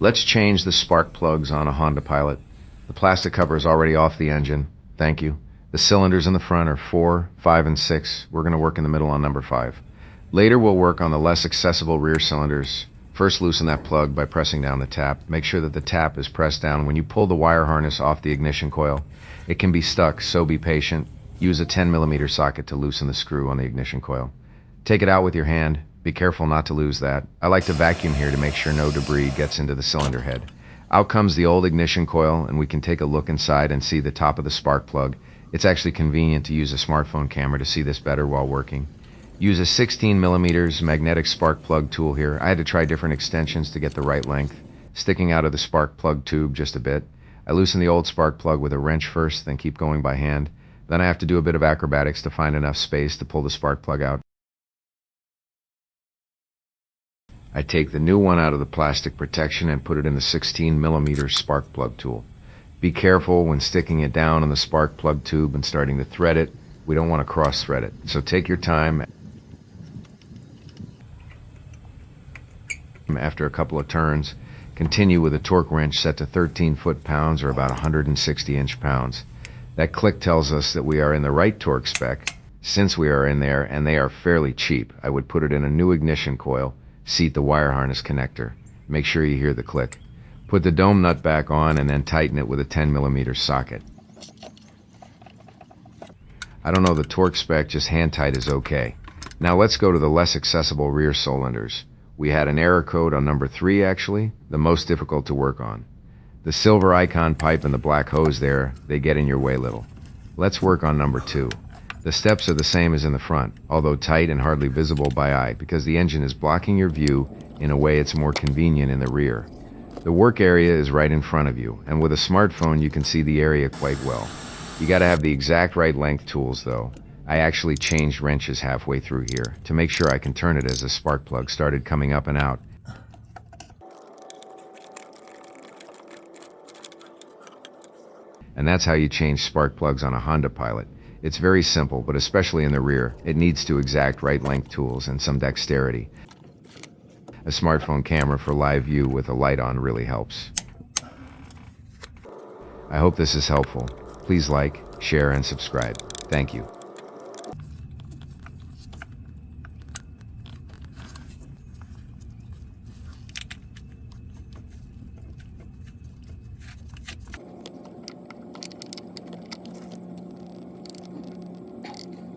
Let's change the spark plugs on a Honda Pilot. The plastic cover is already off the engine. Thank you. The cylinders in the front are 4, 5, and 6. We're going to work in the middle on number 5. Later we'll work on the less accessible rear cylinders. First loosen that plug by pressing down the tap. Make sure that the tap is pressed down when you pull the wire harness off the ignition coil. It can be stuck, so be patient. Use a 10mm socket to loosen the screw on the ignition coil. Take it out with your hand. Be careful not to lose that. I like to vacuum here to make sure no debris gets into the cylinder head. Out comes the old ignition coil, and we can take a look inside and see the top of the spark plug. It's actually convenient to use a smartphone camera to see this better while working. Use a 16mm magnetic spark plug tool here. I had to try different extensions to get the right length, sticking out of the spark plug tube just a bit. I loosen the old spark plug with a wrench first, then keep going by hand. Then I have to do a bit of acrobatics to find enough space to pull the spark plug out. I take the new one out of the plastic protection and put it in the 16mm spark plug tool. Be careful when sticking it down in the spark plug tube and starting to thread it. We don't want to cross thread it, so take your time. After a couple of turns, continue with a torque wrench set to 13 foot-pounds or about 160 inch-pounds. That click tells us that we are in the right torque spec. Since we are in there and they are fairly cheap, I would put it in a new ignition coil. Seat the wire harness connector. Make sure you hear the click. Put the dome nut back on and then tighten it with a 10mm socket. I don't know the torque spec, just hand tight is okay. Now let's go to the less accessible rear cylinders. We had an error code on number 3 actually, the most difficult to work on. The silver icon pipe and the black hose there, they get in your way little. Let's work on number 2. The steps are the same as in the front, although tight and hardly visible by eye because the engine is blocking your view in a way it's more convenient in the rear. The work area is right in front of you, and with a smartphone you can see the area quite well. You gotta have the exact right length tools though. I actually changed wrenches halfway through here to make sure I can turn it as the spark plug started coming up and out. And that's how you change spark plugs on a Honda Pilot. It's very simple, but especially in the rear, it needs to exact right length tools and some dexterity. A smartphone camera for live view with a light on really helps. I hope this is helpful. Please like, share, and subscribe. Thank you.